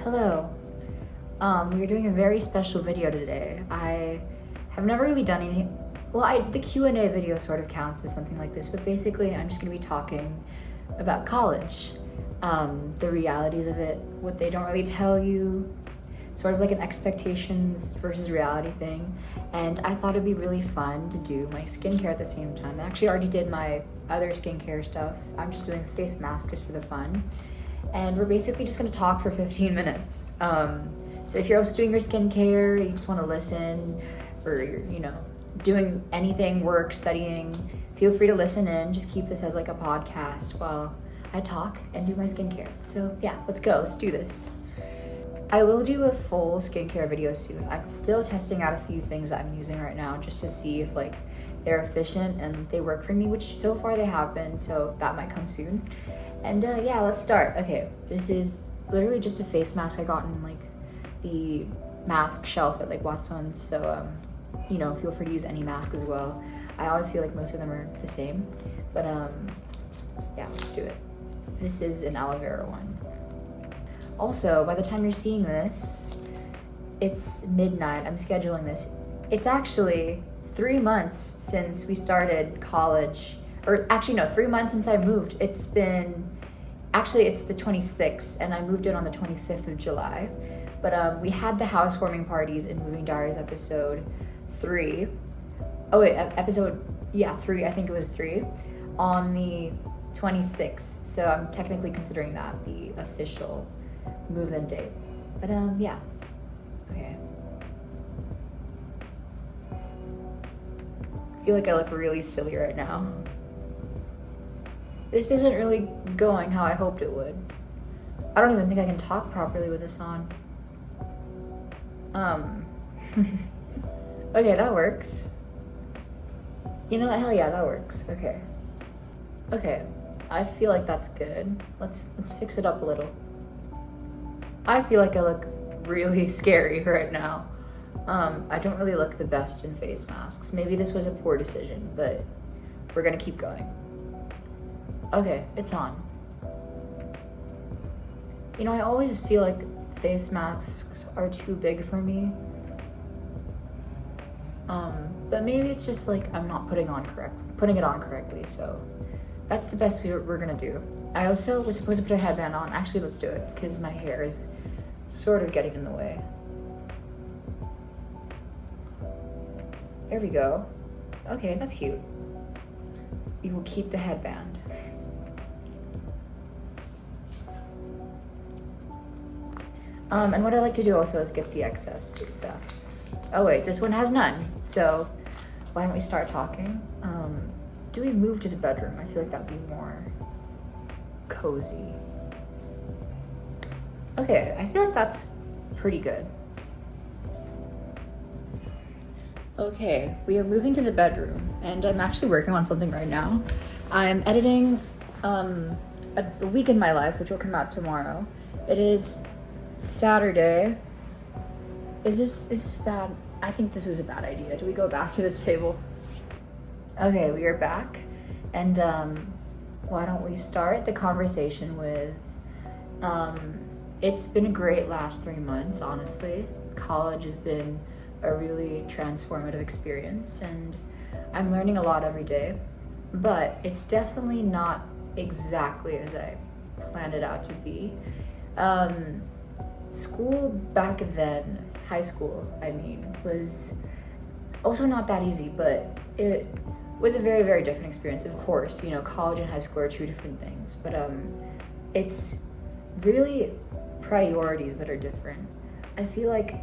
Hello. We're doing a very special video today. I have never really done anything. Well, the Q&A video sort of counts as something like this, but basically I'm just going to be talking about college, the realities of it, what they don't really tell you, sort of like an expectations versus reality thing. And I thought it'd be really fun to do my skincare at the same time. I actually already did my other skincare stuff. I'm just doing face mask just for the fun. And we're basically just gonna talk for 15 minutes. So if you're also doing your skincare, you just wanna listen, or you're, doing anything, work, studying, feel free to listen in. Just keep this as like a podcast while I talk and do my skincare. So yeah, let's go, let's do this. I will do a full skincare video soon. I'm still testing out a few things I'm using right now just to see if like they're efficient and they work for me, which so far they have been, so that might come soon. And yeah, let's start. Okay, this is literally just a face mask I got in like the mask shelf at like Watson's, so feel free to use any mask as well. I always feel like most of them are the same, but yeah, let's do it. This is an aloe vera one. Also, by the time you're seeing this, it's midnight. I'm scheduling this. It's actually 3 months since we started college. Or actually, no, 3 months since I moved. It's the 26th, and I moved in on the 25th of July. But we had the housewarming parties in Moving Diaries episode 3. Oh wait, episode, 3, I think it was 3, on the 26th. So I'm technically considering that the official move-in date. But yeah, okay. I feel like I look really silly right now. This isn't really going how I hoped it would. I don't even think I can talk properly with this on. Okay, that works. You know what? Hell yeah, that works. Okay, I feel like that's good. Let's fix it up a little. I feel like I look really scary right now. I don't really look the best in face masks. Maybe this was a poor decision, but we're gonna keep going. Okay, it's on. I always feel like face masks are too big for me. But maybe it's just like I'm not putting it on correctly, so that's the best we're gonna do. I also was supposed to put a headband on. Actually, let's do it, because my hair is sort of getting in the way. There we go. Okay, that's cute. We will keep the headband. And what I like to do also is get the excess stuff. Oh wait, this one has none. So why don't we start talking? Do we move to the bedroom? I feel like that'd be more cozy. Okay, I feel like that's pretty good. Okay, we are moving to the bedroom, and I'm actually working on something right now. I'm editing a week in my life, which will come out tomorrow. It is Saturday. Is this bad? I think this was a bad idea. Do we go back to this table? Okay, we are back, and why don't we start the conversation with it's been a great last 3 months, honestly. College has been a really transformative experience, and I'm learning a lot every day, but it's definitely not exactly as I planned it out to be. School back then, high school, was also not that easy, but it was a very, very different experience. Of course, college and high school are two different things, but it's really priorities that are different. I feel like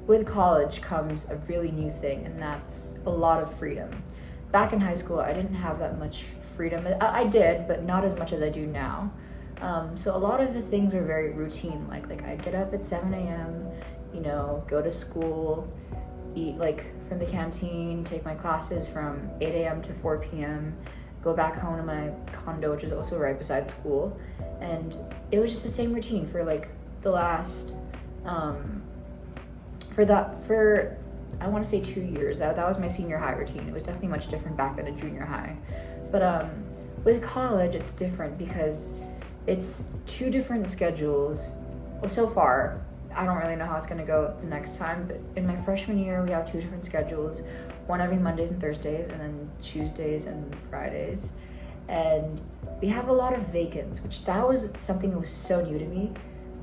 with college comes a really new thing, and that's a lot of freedom. Back in high school, I didn't have that much freedom. I did, but not as much as I do now. So a lot of the things were very routine, like I'd get up at 7 a.m., go to school, eat from the canteen, take my classes from 8 a.m. to 4 p.m., go back home to my condo, which is also right beside school, and it was just the same routine for the last, for I want to say 2 years. That was my senior high routine. It was definitely much different back than a junior high, but with college it's different because it's two different schedules, well, so far, I don't really know how it's going to go the next time, but in my freshman year, we have 2 different schedules, one every Mondays and Thursdays, and then Tuesdays and Fridays. And we have a lot of vacants, which that was something that was so new to me,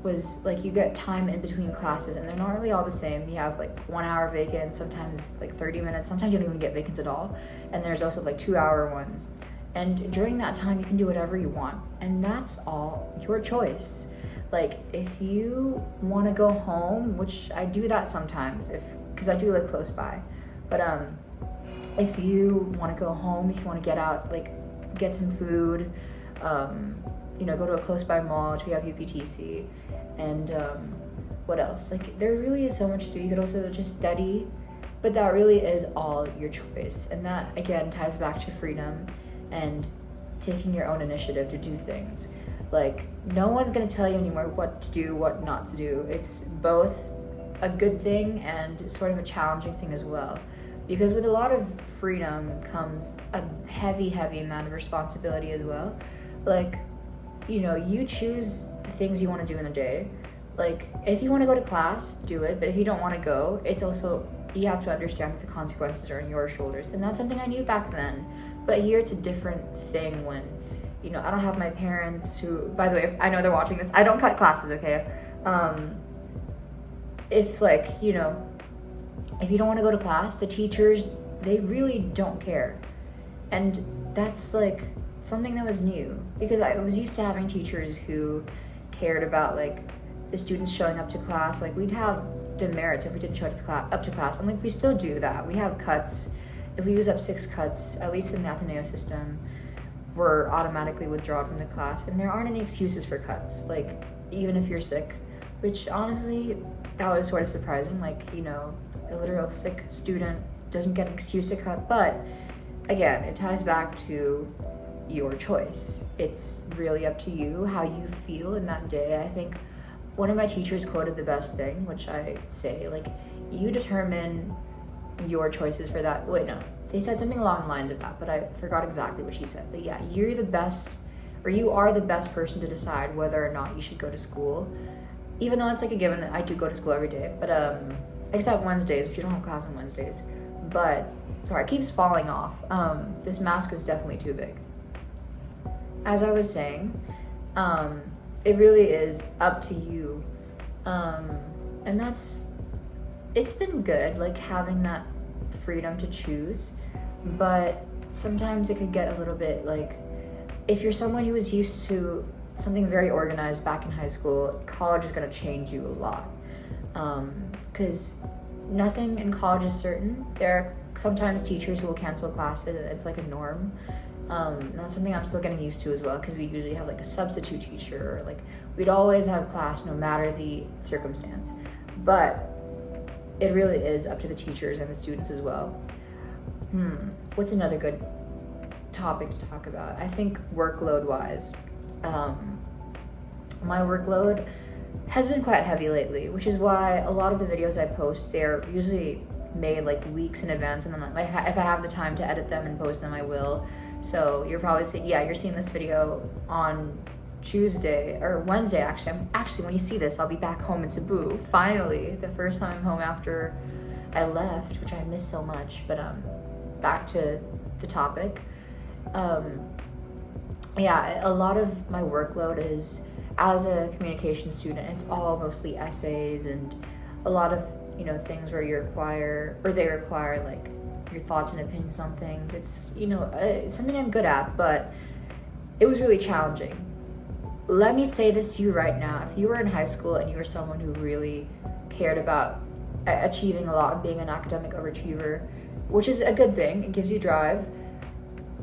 was like you get time in between classes, and they're not really all the same. You have like 1 hour vacants, sometimes like 30 minutes, sometimes you don't even get vacants at all. And there's also like 2 hour ones. And during that time, you can do whatever you want, and that's all your choice. Like, if you want to go home, which I do that sometimes, because I do live close by, but if you want to go home, if you want to get out, like, get some food, go to a close by mall, which we have UPTC, and what else? Like, there really is so much to do. You could also just study, but that really is all your choice, and that, again, ties back to freedom and taking your own initiative to do things. Like, no one's going to tell you anymore what to do, what not to do. It's both a good thing and sort of a challenging thing as well. Because with a lot of freedom comes a heavy, heavy amount of responsibility as well. Like, you choose the things you want to do in a day. Like, if you want to go to class, do it. But if you don't want to go, it's also, you have to understand that the consequences are on your shoulders. And that's something I knew back then. But here it's a different thing when, I don't have my parents who, by the way, if I know they're watching this, I don't cut classes, okay? If if you don't want to go to class, the teachers, they really don't care. And that's like something that was new, because I was used to having teachers who cared about like the students showing up to class. Like, we'd have demerits if we didn't show up to class, and like we still do that. We have cuts. If we use up 6 cuts, at least in the Ateneo system, we're automatically withdrawn from the class, and there aren't any excuses for cuts, like, even if you're sick, which honestly, that was sort of surprising. Like, a literal sick student doesn't get an excuse to cut, but again, it ties back to your choice. It's really up to you how you feel in that day. I think one of my teachers quoted the best thing, which I say, like, you determine your choices for that. Wait, no, they said something along the lines of that, but I forgot exactly what she said. But yeah, you're the best, or you are the best person to decide whether or not you should go to school, even though it's like a given that I do go to school every day, but except Wednesdays, which you don't have class on Wednesdays. But sorry, it keeps falling off. This mask is definitely too big. As I was saying, it really is up to you, and it's been good, like, having that freedom to choose, but sometimes it could get a little bit, like, if you're someone who was used to something very organized back in high school, college is going to change you a lot, because nothing in college is certain. There are sometimes teachers who will cancel classes, and it's like a norm. That's something I'm still getting used to as well, because we usually have like a substitute teacher, or like we'd always have class no matter the circumstance. But it really is up to the teachers and the students as well. What's another good topic to talk about? I think workload wise, my workload has been quite heavy lately, which is why a lot of the videos I post, they're usually made like weeks in advance, and then if I have the time to edit them and post them, I will. So you're probably saying, yeah, you're seeing this video on Tuesday or Wednesday. Actually, when you see this, I'll be back home in Cebu. Finally, the first time I'm home after I left, which I miss so much. But back to the topic. Yeah, a lot of my workload is, as a communication student, it's all mostly essays and a lot of things where they require like your thoughts and opinions on things. It's it's something I'm good at, but it was really challenging. Let me say this to you right now. If you were in high school and you were someone who really cared about achieving a lot and being an academic overachiever, which is a good thing, it gives you drive,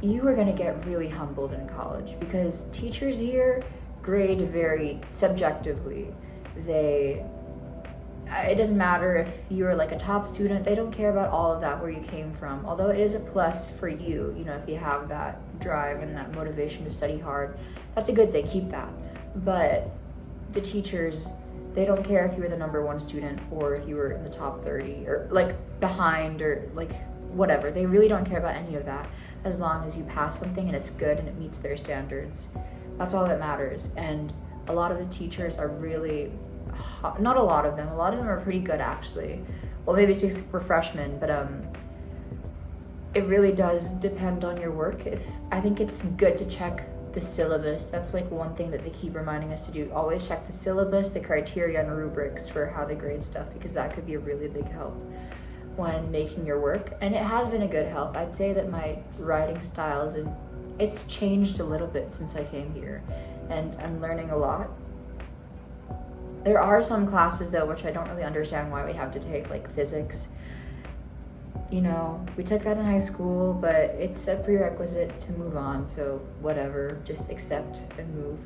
you are going to get really humbled in college, because teachers here grade very subjectively. It doesn't matter if you're like a top student, they don't care about all of that, where you came from. Although it is a plus for you, if you have that drive and that motivation to study hard, that's a good thing, keep that. But the teachers, they don't care if you were the number 1 student or if you were in the top 30 or like behind or like whatever. They really don't care about any of that, as long as you pass something and it's good and it meets their standards. That's all that matters. And a lot of the teachers are really not a lot of them. A lot of them are pretty good actually. Well, maybe it's because we're freshmen, but it really does depend on your work. If I think it's good to check the syllabus. That's like one thing that they keep reminding us to do. Always check the syllabus, the criteria, and rubrics for how they grade stuff, because that could be a really big help when making your work. And it has been a good help. I'd say that my writing styles, and it's changed a little bit since I came here, and I'm learning a lot. There are some classes though which I don't really understand why we have to take, like physics. You know, we took that in high school, but it's a prerequisite to move on, so whatever, just accept and move.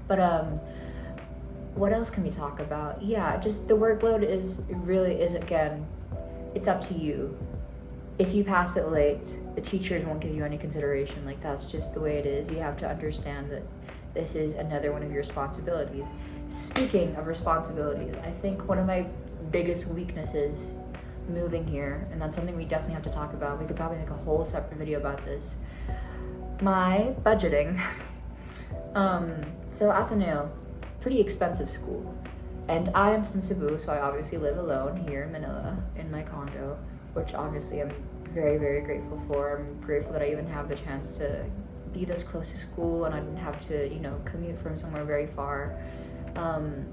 But what else can we talk about? Yeah, just the workload is again, it's up to you. If you pass it late, the teachers won't give you any consideration. Like, that's just the way it is. You have to understand that this is another one of your responsibilities. Speaking of responsibilities, I think one of my biggest weaknesses moving here, and that's something we definitely have to talk about. We could probably make a whole separate video about this. My budgeting. So Ateneo, pretty expensive school. And I am from Cebu, so I obviously live alone here in Manila in my condo, which obviously I'm very, very grateful for. I'm grateful that I even have the chance to be this close to school and I didn't have to, commute from somewhere very far. And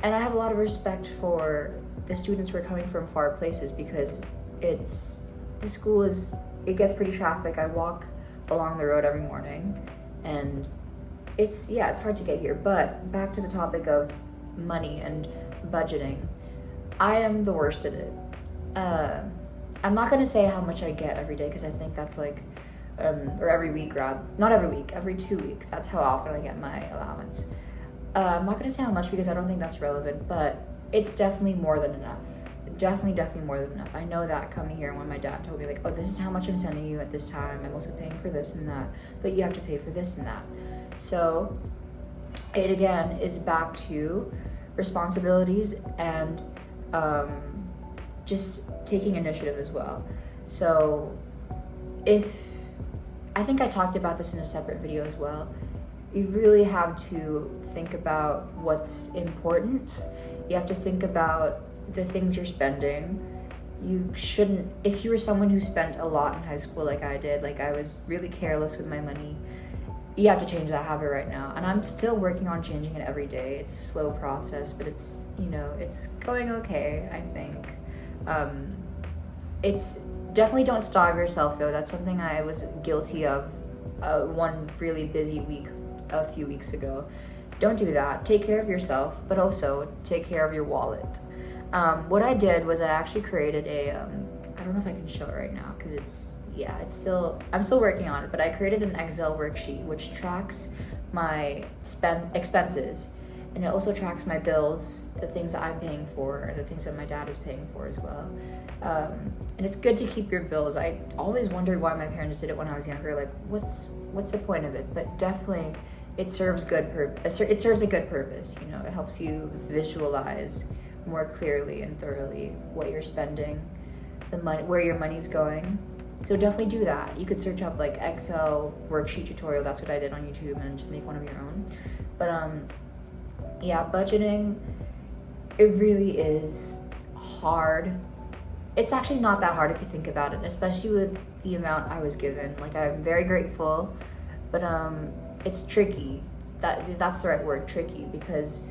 I have a lot of respect for the students who are coming from far places, because it gets pretty traffic. I walk along the road every morning, and it's hard to get here. But back to the topic of money and budgeting, I am the worst at it. I'm not gonna say how much I get every day, because I think that's like, or every week, rather, not every week, every 2 weeks. That's how often I get my allowance. I'm not gonna say how much because I don't think that's relevant, but it's definitely more than enough. Definitely more than enough. I know that coming here when my dad told me, like, oh, this is how much I'm sending you at this time. I'm also paying for this and that, but you have to pay for this and that. So it again is back to responsibilities and just taking initiative as well. So I think I talked about this in a separate video as well. You really have to think about what's important. You have to think about the things you're spending. You shouldn't, if you were someone who spent a lot in high school like I did, like I was really careless with my money, you have to change that habit right now. And I'm still working on changing it every day. It's a slow process, but it's going okay, I think. It's definitely, don't starve yourself though. That's something I was guilty of one really busy week a few weeks ago. Don't do that. Take care of yourself, but also take care of your wallet. What I did was I actually created I don't know if I can show it right now because I'm still working on it, but I created an Excel worksheet which tracks my expenses, and it also tracks my bills, the things that I'm paying for, and the things that my dad is paying for as well. And it's good to keep your bills. I always wondered why my parents did it when I was younger. Like, what's the point of it? But definitely, it serves a good purpose. It helps you visualize more clearly and thoroughly what you're spending, the money, where your money's going. So definitely do that. You could search up like Excel worksheet tutorial. That's what I did on YouTube, and just make one of your own. But budgeting, it really is hard. It's actually not that hard if you think about it, especially with the amount I was given. Like, I'm very grateful, but it's tricky. That's the right word, tricky, because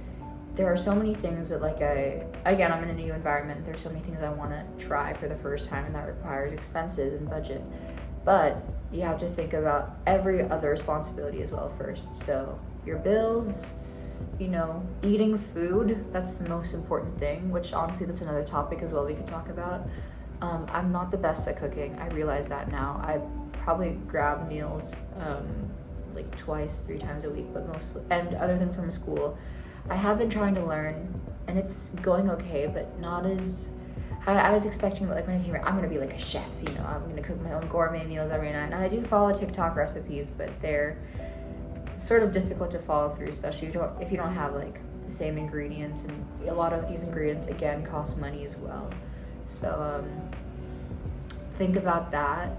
there are so many things that, like, I'm in a new environment. There's so many things I want to try for the first time, and that requires expenses and budget. But you have to think about every other responsibility as well first. So your bills, eating food, that's the most important thing, which honestly, that's another topic as well we could talk about. I'm not the best at cooking. I realize that now. I probably grab meals like 2-3 times a week, but mostly, and other than from school, I have been trying to learn, and it's going okay, but not as I was expecting. Like, when I came here, I'm going to be like a chef, I'm going to cook my own gourmet meals every night. And I do follow TikTok recipes, but they're sort of difficult to follow through, especially if you don't have like the same ingredients, and a lot of these ingredients again cost money as well. So think about that.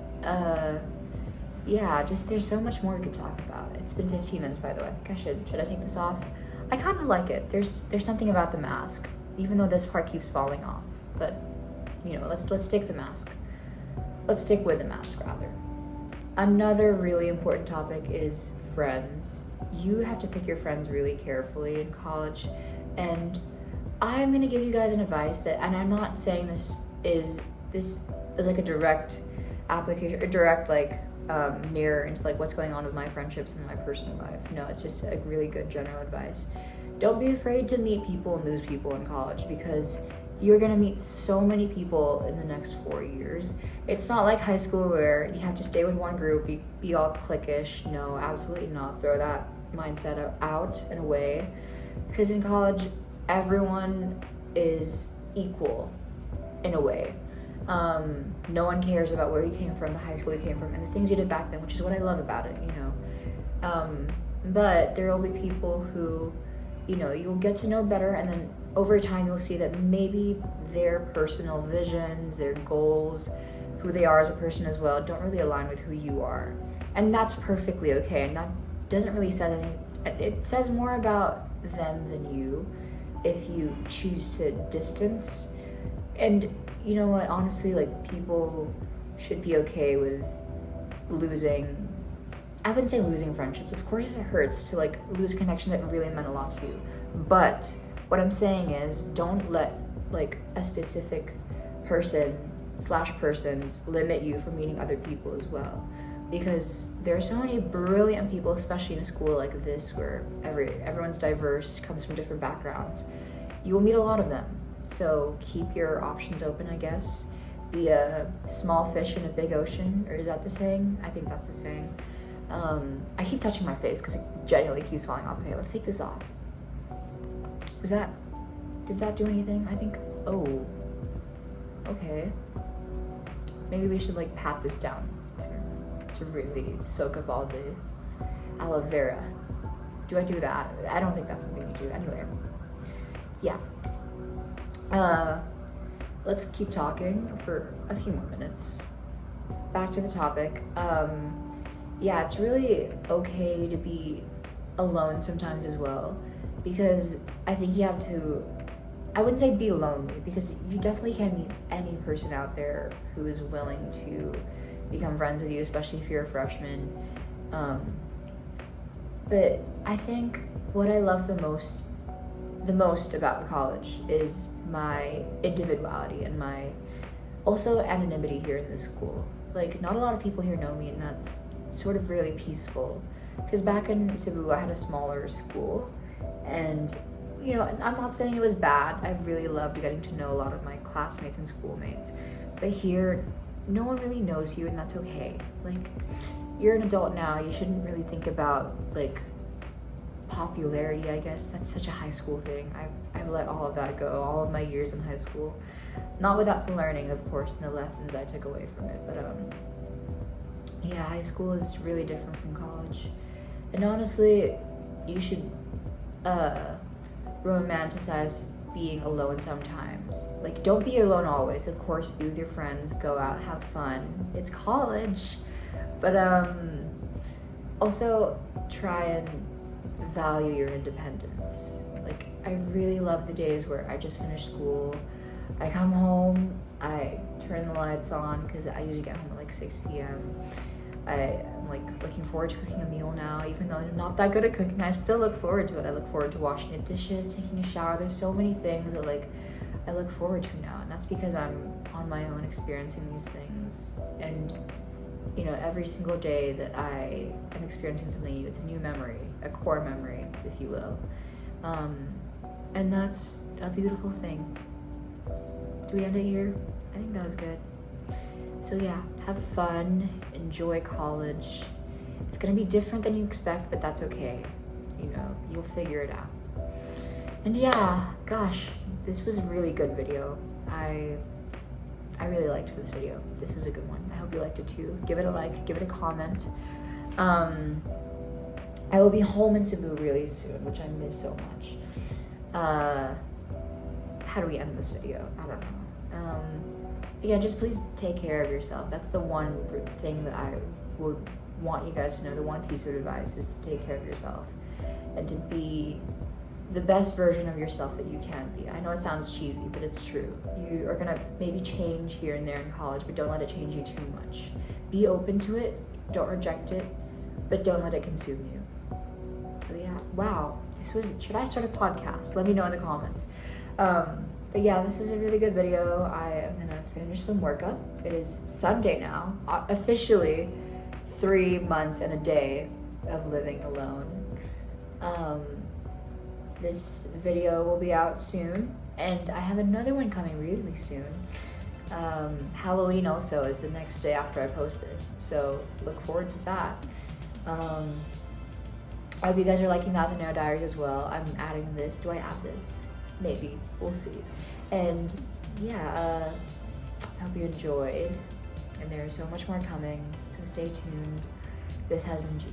Just there's so much more we could talk about. It's been 15 minutes, by the way. I think should I take this off? I kind of like it. There's something about the mask, even though this part keeps falling off. But you know, let's stick the mask. Let's stick with the mask rather. Another really important topic is friends. You have to pick your friends really carefully in college, and I'm gonna give you guys an advice that, and I'm not saying this is like a direct application or direct mirror into like what's going on with my friendships and my personal life. No, it's just a really good general advice. Don't be afraid to meet people and lose people in college, because you're gonna meet so many people in the next 4 years. It's not like high school where you have to stay with one group, be all cliquish. No, absolutely not. Throw that mindset out and away, because in college, everyone is equal in a way. No one cares about where you came from, the high school you came from, and the things you did back then, which is what I love about it, you know. But there will be people who, you know, you'll get to know better, and then over time you'll see that maybe their personal visions, their goals, who they are as a person as well, don't really align with who you are. And that's perfectly okay, and that doesn't really say anything. It says more about them than you if you choose to distance. And you know what, honestly, like, people should be okay with losing, I wouldn't say losing friendships. Of course it hurts to like lose a connection that really meant a lot to you. But what I'm saying is, don't let like a specific persons limit you from meeting other people as well. Because there are so many brilliant people, especially in a school like this where everyone's diverse, comes from different backgrounds. You will meet a lot of them. So keep your options open, I guess. Be a small fish in a big ocean, or is that the saying? I think that's the saying. I keep touching my face because it genuinely keeps falling off. Okay, let's take this off. Did that do anything? I think, oh, okay. Maybe we should like pat this down to really soak up all the aloe vera. Do I do that? I don't think that's something you do. Anyway, yeah. Let's keep talking for a few more minutes. Back to the topic. Yeah, it's really okay to be alone sometimes as well, because I think you have to, I wouldn't say be lonely, because you definitely can meet any person out there who is willing to become friends with you, especially if you're a freshman. But I think what I love the most about college is my individuality and my also anonymity here in this school. Like, not a lot of people here know me, and that's sort of really peaceful, because back in Cebu I had a smaller school, and you know, I'm not saying it was bad. I really loved getting to know a lot of my classmates and schoolmates, but here no one really knows you, and that's okay. Like, you're an adult now, you shouldn't really think about like popularity, I guess. That's such a high school thing. I've let all of that go, all of my years in high school. Not without the learning, of course, and the lessons I took away from it, but yeah, high school is really different from college. And honestly, you should romanticize being alone sometimes. Like, don't be alone always. Of course, be with your friends, go out, have fun. It's college. But also try and value your independence. Like, I really love the days where I just finished school, I come home, I turn the lights on, because I usually get home at like 6 p.m. I'm like looking forward to cooking a meal now. Even though I'm not that good at cooking, I still look forward to it. I look forward to washing the dishes, taking a shower. There's so many things that like I look forward to now, and that's because I'm on my own experiencing these things. And you know, every single day that I am experiencing something new, it's a new memory, a core memory, if you will. And that's a beautiful thing. Do we end it here? I think that was good. So yeah, have fun, enjoy college. It's gonna be different than you expect, but that's okay. You know, you'll figure it out. And yeah, gosh, this was a really good video. I really liked this video. This was a good one. I hope you liked it too. Give it a like, give it a comment. I will be home in Cebu really soon, which I miss so much. How do we end this video? I don't know. Yeah, just please take care of yourself. That's the one thing that I would want you guys to know. The one piece of advice is to take care of yourself and to be the best version of yourself that you can be. I know it sounds cheesy, but it's true. You are gonna maybe change here and there in college, but don't let it change you too much. Be open to it, don't reject it, but don't let it consume you. So yeah, wow. Should I start a podcast? Let me know in the comments. But yeah, this is a really good video. I am gonna finish some work up. It is Sunday now, officially 3 months and a day of living alone. This video will be out soon, and I have another one coming really soon. Halloween also is the next day after I post this, so look forward to that. I hope you guys are liking the Nail Diaries as well. I'm adding this. Do I add this? Maybe. We'll see. And yeah, I hope you enjoyed. And there's so much more coming, so stay tuned. This has been G.